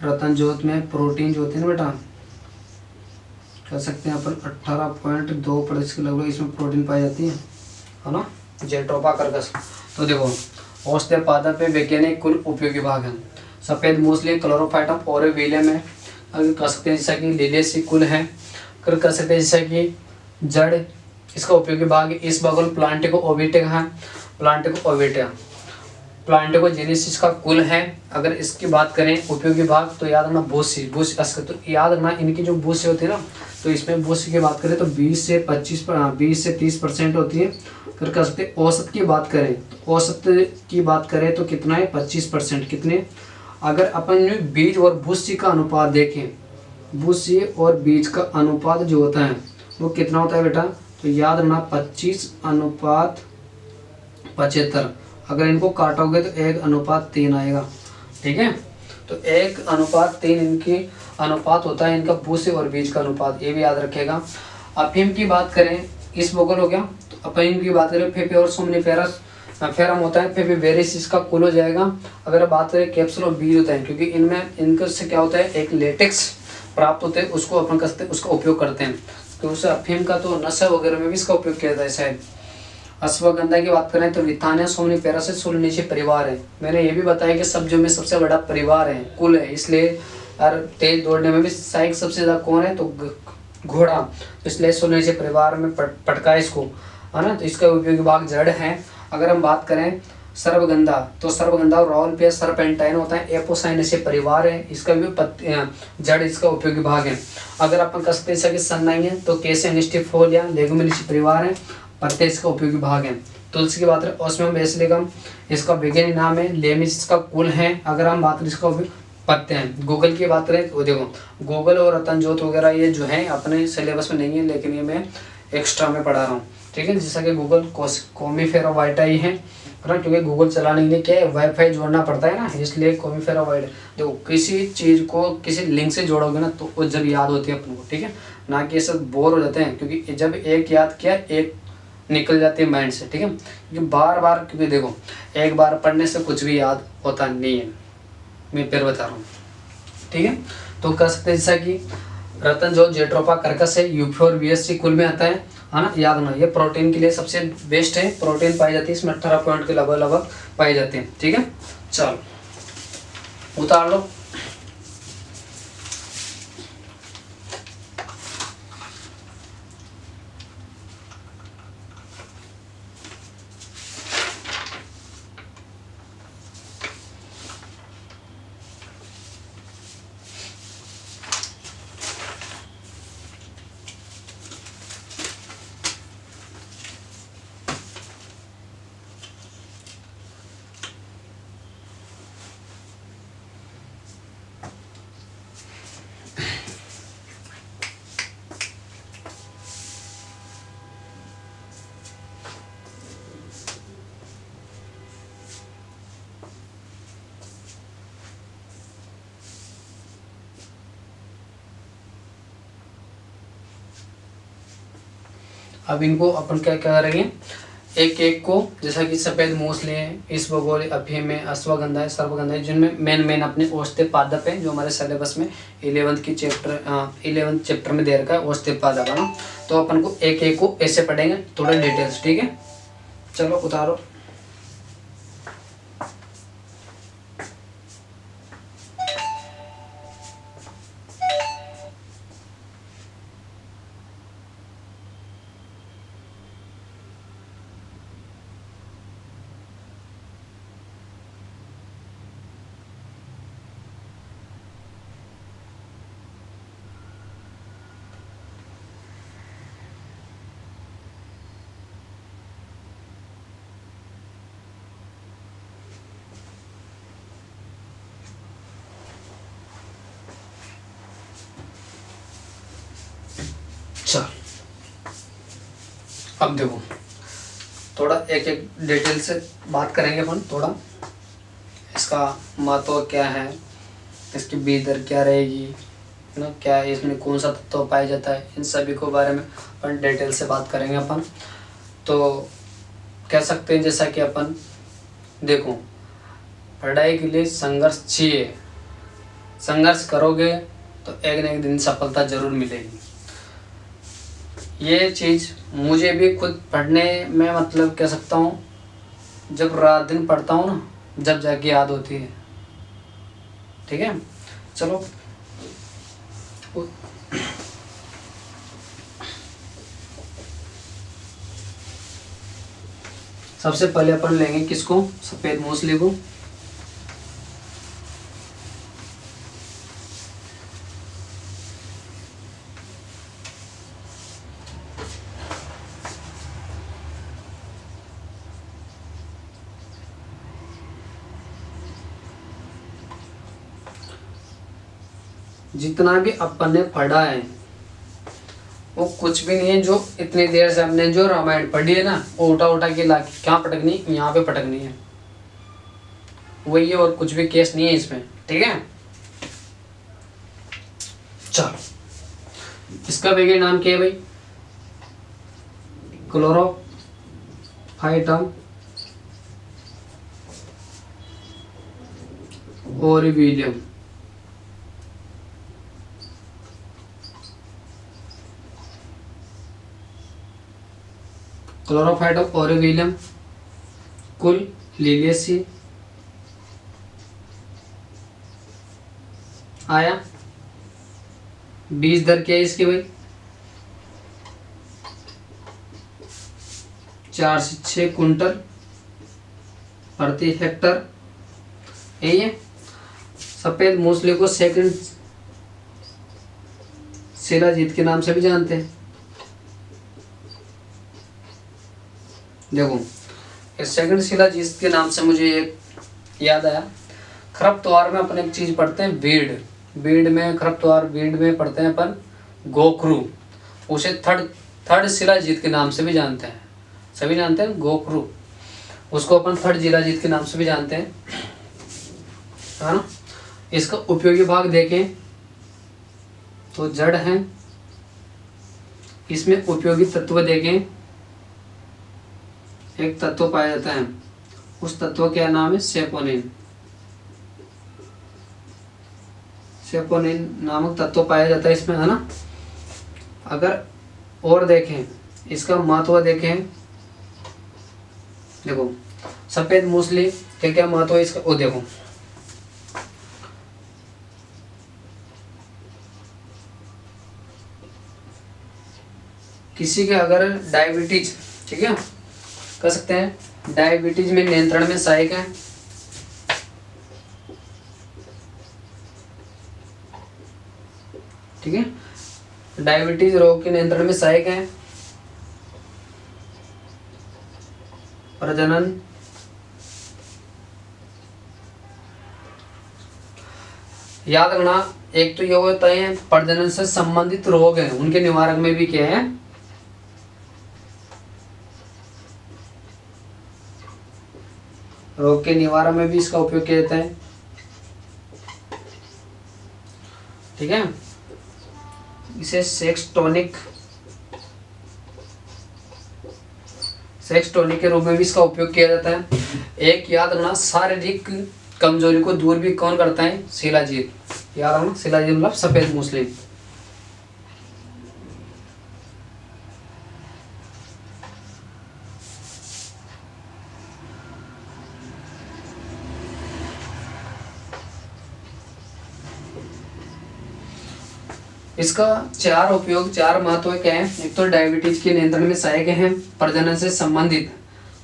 रतन ज्योत में प्रोटीन जो होते हैं ना बेटा, कह सकते हैं अपन 18.2% के लगभग इसमें प्रोटीन पाई जाती है ना? जेट्रोफा कर्कश। तो देखो औषधीय पादप पे वैज्ञानिक कुल उपयोगी भाग हैं। सफ़ेद मूसली क्लोरोफाइटम ओरेविलियम है, अगर कह सकते हैं जैसा कि लिलियसी कुल है, अगर कह सकते हैं जैसा कि जड़, इसका उपयोगी भाग इस बगल प्लांटिको ओविटे है, प्लांटिको ओविटे, प्लांटिको जेनेसिस का कुल है। अगर इसकी बात करें उपयोगी भाग तो याद रखना भूसी, तो याद रखना इनकी जो भूसी होती है ना, तो इसमें भूसी की बात करें तो 20 से 30% होती है। अगर कह सकते हैं औसत की बात करें तो औसत की बात करें तो कितना है? 25%। कितने? अगर अपन बीज और भूसी का अनुपात देखें भूसी और बीज का अनुपात जो होता है वो कितना होता है बेटा, तो याद रखना 25:75। अगर इनको काटोगे तो 1:3 आएगा। ठीक है, तो 1:3 इनकी अनुपात होता है, इनका भूसे और बीज का अनुपात, ये भी याद रखेगा। अफीम की बात करें, इस वोगल हो गया। तो अफीम की बात करें, फेफे और सोमनिफेरस फेरम होता है, फेफे वेरिस इसका कुल हो जाएगा। अगर बात करें कैप्सूल और बीज होता है, क्योंकि इनमें इनके से क्या होता है, एक लेटेक्स प्राप्त होते हैं, उसको अपन कसते उसका उपयोग करते हैं। तो उसे अफीम का तो नशा वगैरह में भी इसका उपयोग किया जाता है शायद। अश्वगंधा की बात करें तो विथानिया सोमनिफेरस सोलनेसी परिवार है। मैंने ये भी बताया कि सब्जियों में सबसे बड़ा परिवार है, कुल है, इसलिए और तेज दौड़ने में भी सहायक सबसे ज्यादा कौन है, तो घोड़ा। तो इसलिए सोलनेसी परिवार में पटका इसको, है ना। तो इसका उपयोगी भाग जड़ है। अगर हम बात करें सर्वगंधा, तो सर्वगंधा और रावलपिया सर्पेंटाइन होता है, एपोसाइनेसी परिवार है, इसका भी जड़ इसका उपयोगी भाग है। अगर अपन कह सकते हैं सन्नाई है तो केसेनिस्टिफोलिया लेगुमिनेसी परिवार है, पत्ते इसका उपयोगी भाग है। तुलसी की बात करें ओस्मियम बेसिलिकम, इसका वैज्ञानिक नाम है लेमिस, इसका कुल है। अगर हम बात करें इसका पत्ते हैं। गूगल की बात करें तो देखो, गूगल और रतन ज्योत वगैरह ये जो है अपने सिलेबस में नहीं है, लेकिन ये मैं एक्स्ट्रा में पढ़ा रहा हूँ। ठीक है, जैसा कि गूगल कोमीफेरा वाइटा ही है ना, क्योंकि गूगल चलाने के लिए क्या है, वाईफाई जोड़ना पड़ता है ना, इसलिए कोमीफेरा वाइटा। देखो किसी चीज़ को किसी लिंक से जोड़ोगे ना तो वो जब याद होती है अपन को, ठीक है ना, कि ये सब बोर हो जाते हैं, क्योंकि जब एक याद किया एक निकल जाती है माइंड से। ठीक है, क्योंकि बार बार, क्योंकि देखो एक बार पढ़ने से कुछ भी याद होता नहीं है, मैं फिर बता रहा हूँ। ठीक है, तो कह सकते हैं जैसा कि रतन जो जेट्रोपा कर्कस है, यूपी और बीएससी कुल में आता है ना, याद रखना। ये प्रोटीन के लिए सबसे बेस्ट है, प्रोटीन पाई जाती है इसमें 18 पॉइंट के लगभग लगभग पाई जाती है। ठीक है, चलो उतार लो। अब इनको अपन क्या क्या करेंगे, एक एक को, जैसा कि सफेद मूसली है, इसबगोल, अफीम है, अश्वगंधा है, सर्वगंधा है, जिनमें मेन अपने औषधि पादप है, जो हमारे सिलेबस में 11th चैप्टर में दे रखा है औषधि पादप, है ना। तो अपन को एक एक को ऐसे पढ़ेंगे थोड़ा डिटेल्स। ठीक है, चलो उतारो। चल अब देखो, थोड़ा एक एक डिटेल से बात करेंगे अपन। थोड़ा इसका महत्व क्या है, इसकी बीज दर क्या रहेगी, है ना, क्या है इसमें कौन सा तत्व पाया जाता है, इन सभी को बारे में अपन डिटेल से बात करेंगे अपन। तो कह सकते हैं जैसा कि अपन देखो, पढ़ाई के लिए संघर्ष चाहिए, संघर्ष करोगे तो एक न एक दिन सफलता जरूर मिलेगी। ये चीज़ मुझे भी खुद पढ़ने में, मतलब कह सकता हूँ, जब रात दिन पढ़ता हूँ ना, जब जाके याद होती है। ठीक है, चलो सबसे पहले अपन लेंगे किसको, सफेद मूसली को। जितना भी अपन ने पढ़ा है वो कुछ भी नहीं है। जो इतनी देर से हमने जो रामायण पढ़ी है ना, वो उठा उठा के ला क्या पटकनी, यहाँ पे पटकनी है, वही है, और कुछ भी केस नहीं है इसमें। ठीक है, चलो इसका वैज्ञानिक नाम क्या है भाई? क्लोरोफाइटम ओरिविलियम। क्लोरोफाइटम ओरिविलियम कुल लिलियसी आया। बीज दर क्या है इसकी भाई? 4 से 6 कुंटल प्रति हेक्टर। यही है। सफेद मूसली को सेकंड शिलाजीत के नाम से भी जानते हैं। देखो, इस सेकंड शिलाजीत के नाम से मुझे एक याद आया, खरपतवार में अपन एक चीज पढ़ते हैं, बीड में खरपतवार, बीड में पढ़ते हैं अपन गोखरू, उसे थर्ड शिलाजीत के नाम से भी जानते हैं। सभी जानते हैं गोखरू, उसको अपन थर्ड शिलाजीत के नाम से भी जानते हैं, है ना। इसका उपयोगी भाग देखें तो जड़ है। इसमें उपयोगी तत्व देखें, एक तत्व पाया जाता है, उस तत्व का नाम है सेपोनिन। सेपोनिन नामक तत्व पाया जाता है इसमें, है ना। अगर और देखें, इसका महत्व देखें, देखो सफेद मूसली क्या क्या महत्व है इसका, वो देखो। किसी के अगर डायबिटीज, ठीक है, कह सकते हैं डायबिटीज में नियंत्रण में सहायक है। ठीक है, डायबिटीज रोग के नियंत्रण में सहायक है। प्रजनन, याद रखना, एक तो ये होता है प्रजनन से संबंधित रोग है, उनके निवारक में भी क्या है, रोग के निवारण में भी इसका उपयोग किया जाता है। ठीक है, इसे सेक्स टॉनिक के रूप में भी इसका उपयोग किया जाता है। एक याद रखना, शारीरिक कमजोरी को दूर भी कौन करता है? शिलाजीत। याद रखना, शिलाजीत मतलब सफेद मूसली। इसका 4 उपयोग, 4 महत्व क्या है? एक तो डायबिटीज के नियंत्रण में सहायक है, प्रजनन से संबंधित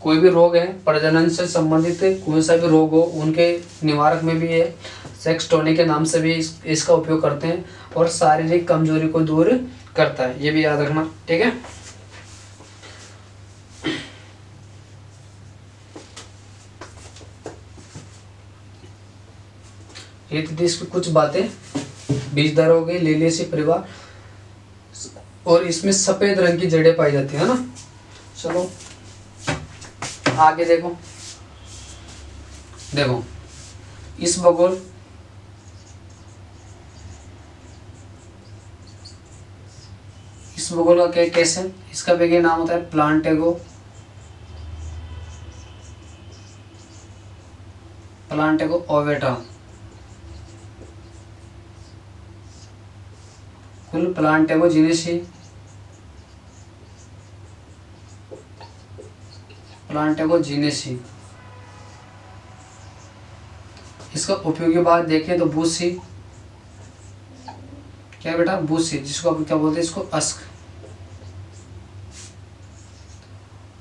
कोई भी रोग है, प्रजनन से संबंधित कोई सा भी रोग हो उनके निवारक में भी है, सेक्स टॉनिक के नाम से भी इसका उपयोग करते हैं, और शारीरिक कमजोरी को दूर करता है, ये भी याद रखना। ठीक है, ये तो इसकी कुछ बातें। बीजदार हो गई, लिलियेसी परिवार, और इसमें सफेद रंग की जड़ें पाई जाती है ना। चलो आगे देखो, देखो इस भूगोल, इस भूगोल का क्या कैसे, इसका वैज्ञानिक नाम होता है प्लांटेगो, प्लांटेगो ओवेटा। कुल प्लांटेगो जिनेसी, प्लांटेगो जिनेसी। इसका उपयोगी बात देखें तो बूसी, क्या बेटा? बूसी, जिसको अपन क्या बोलते हैं, इसको अस्क।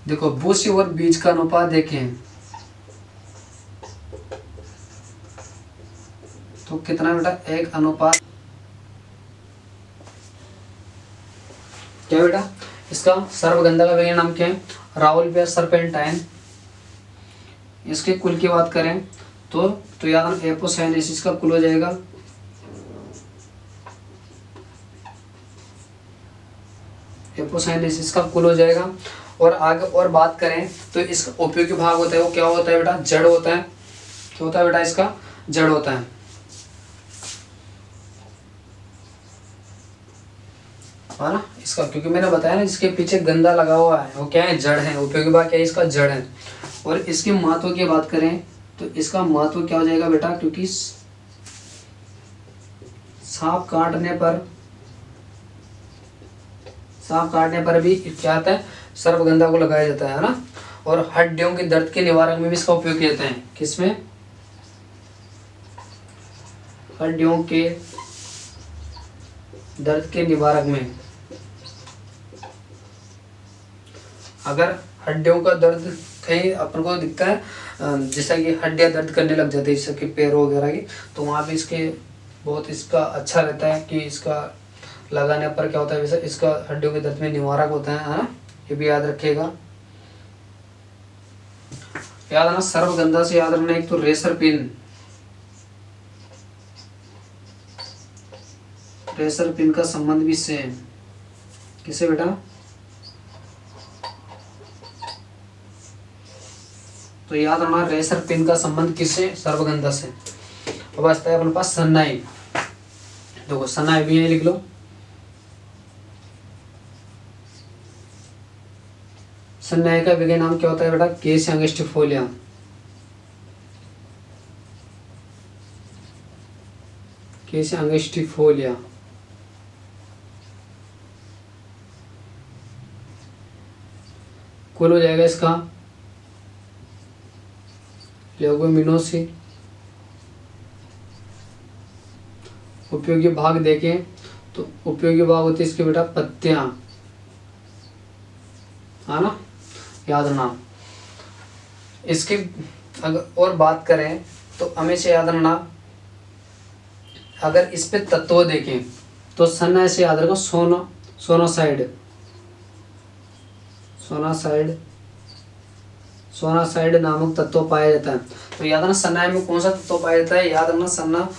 देखो बूसी और बीज का अनुपात देखें तो कितना बेटा? 1:। क्या बेटा? इसका सर्वगंधा का वैज्ञानिक नाम क्या है? Rauvolfia serpentine. इसके कुल की बात करें तो याद रखना, एपोसाइनेसिस का कुल हो जाएगा एपोसाइनेसिस इसका कुल हो जाएगा। और आगे और बात करें तो इसका उपयोगी भाग होता है वो क्या होता है बेटा, जड़ होता है। क्या होता है बेटा, इसका जड़ होता है ना इसका, क्योंकि मैंने बताया ना जिसके पीछे गंदा लगा हुआ है वो क्या है, जड़ है। उपयोगी भाग क्या है, इसका जड़ है। और इसके महत्व की बात करें तो इसका महत्व क्या हो जाएगा बेटा, क्योंकि सांप काटने पर भी क्या आता है, सर्पगंधा को लगाया जाता है ना। और हड्डियों के दर्द के निवारक में भी इसका उपयोग किया जाता है। किसमें, हड्डियों के दर्द के निवारक में। अगर हड्डियों का दर्द कहीं अपन को दिखता है, जैसा कि हड्डियां दर्द करने लग जाती है जैसे कि पैरों वगैरह की, तो वहाँ भी इसके बहुत इसका अच्छा रहता है कि इसका लगाने पर क्या होता है, वैसे इसका हड्डियों के दर्द में निवारक होता है ना। ये भी याद रखिएगा। याद आना, सर्वगंधा से याद रखना एक तो रेसर पिन, रेसर पिन का संबंध भी से किसे बेटा, तो याद रखना रेसर पिन का संबंध किससे, सर्वगंधा से। अब बचता है अपने पास सन्नाई। देखो सन्नाई भी है, लिख लो। सन्नाई का वैज्ञानिक नाम क्या होता है बेटा, केसिया अंगस्टिफोलिया। केसिया अंगस्टिफोलिया। कुल हो जाएगा इसका लेगुमिनोसी। उपयोगी भाग देखें तो उपयोगी भाग होते हैं इसके बेटा पत्तियां, है ना, याद रखना। इसकी अगर और बात करें तो हमेशा याद रखना, अगर इस पे तत्व देखें तो सन्ना से याद रखो, सोनासाइड, सोनासाइड नामक तत्व पाया जाता है। तो याद रखना सन्ना में कौन सा तत्व पाया जाता है, याद रखना सन्ना,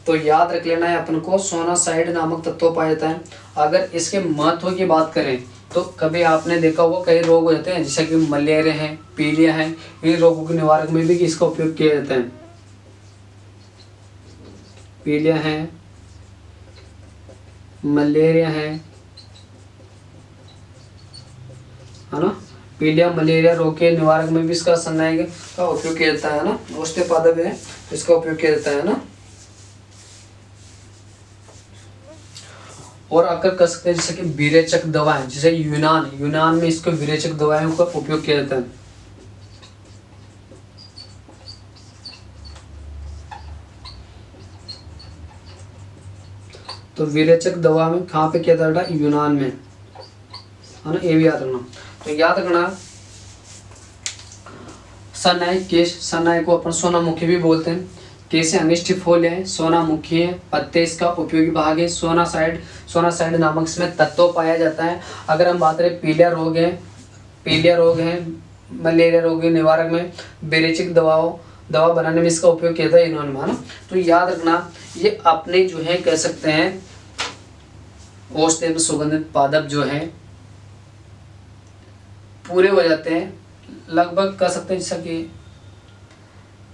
तो याद रख लेना है अपन को, सोनासाइड नामक तत्व पाया जाता है। अगर इसके महत्व की बात करें तो कभी आपने देखा होगा कई रोग हो जाते हैं जैसे कि मलेरिया है, पीलिया है, इन रोगों के निवारक में भी इसका उपयोग किया जाता है। पीलिया है, मलेरिया है ना, पीलिया मलेरिया रोग के निवारक में भी इसका सन्नाई का उपयोग किया जाता है ना। औषधि है इसका उपयोग किया जाता है ना। और अगर कह सकते हैं जैसे कि विरेचक दवाएं, जैसे यूनान में इसको विरेचक दवाओं का उपयोग किया जाता है। तो विरेचक दवा में कहाँ पे किया जाता है, यूनान में, है ना, ये भी याद रखना। तो याद रखना सन्नाई को अपन सोनामुखी भी बोलते हैं। केसिया अंगस्टिफोलिया है, सोनामुखी है, पत्ते इसका उपयोगी भाग है। सोनासाइड नामक इसमें तत्व पाया जाता है। अगर हम बात करें पीलिया रोग है, मलेरिया रोग के निवारक में विरेचक दवा बनाने में इसका उपयोग किया था इन्होंने, है ना। तो याद रखना ये अपने जो है कह सकते हैं औषधि में सुगंधित पादप जो है पूरे हो जाते हैं लगभग, कह सकते हैं जैसा कि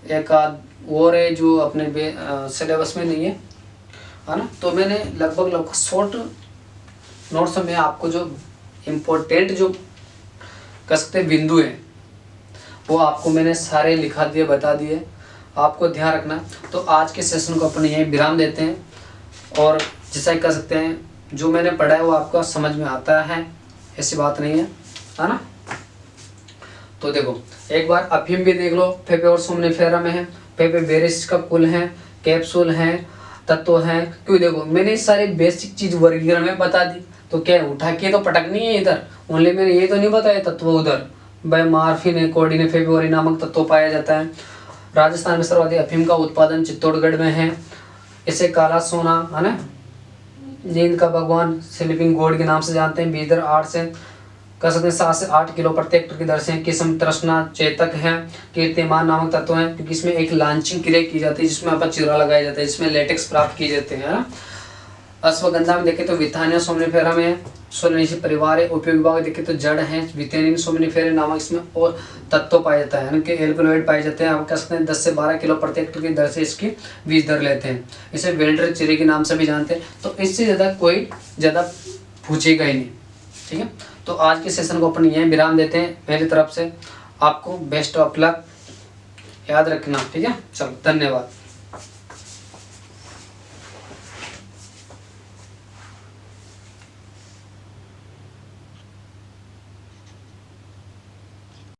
एक आध और है जो अपने सिलेबस में नहीं है ना। तो मैंने लगभग शॉर्ट नोट्स में आपको जो इम्पोर्टेंट जो कह सकते हैं बिंदु है वो आपको मैंने सारे लिखा दिए, बता दिए, आपको ध्यान रखना। तो आज के सेशन को अपन यहीं विराम देते हैं। और जैसा कह सकते हैं जो मैंने पढ़ा है वो आपका समझ में आता है, ऐसी बात नहीं है ना। तो देखो एक बार अफीम भी देख लो, फेफे और सोमनिफेरा में है, फेफे बेरिस का कुल है, कैप्सूल है, तत्व है। क्यों, देखो मैंने सारी बेसिक चीज वर्गीकरण में बता दी, तो क्या उठा के तो पटकनी है इधर, ओनली मैंने ये तो नहीं बताया तत्व उधर। भाई मार्फिन है, कोडीन है, फेब्रुवरी नामक तत्व पाया जाता है। राजस्थान में सर्वाधिक अफीम का उत्पादन चित्तौड़गढ़ में है। इसे काला सोना, है ना, नींद का भगवान स्लीपिंग गॉड के नाम से जानते हैं। बीदर 8 से कह सकते हैं 7 से 8 किलो प्रति हेक्टेयर की दर से। किस्म तृष्णा चेतक है, कीर्तिमान नामक तत्व है, क्योंकि इसमें एक लांचिंग क्रिया की जाती है जिसमें अपन चिरा लगाया जाता है, जिसमें लेटेक्स प्राप्त किए जाते हैं, है ना। अश्वगंधा में देखें तो विथानिया सोमनिफेरा में सोलेनेसी परिवार है। उपयोग विभाग देखें तो जड़ है विथेनियम सोमनिफेरा नामक इसमें, और तत्व पाया जाता है यानी कि एल्कलॉइड पाए जाते हैं। आप कह सकते हैं 10 से 12 किलो प्रति हेक्टेयर की दर से इसकी बीज दर लेते हैं। इसे वेल्डर चिरी के नाम से भी जानते हैं। तो इससे ज़्यादा कोई ज़्यादा पूछेगा ही नहीं, ठीक है। तो आज के सेशन को अपन यहीं विराम देते हैं। मेरी तरफ से आपको बेस्ट ऑफ लक, याद रखना, ठीक है। चलो, धन्यवाद।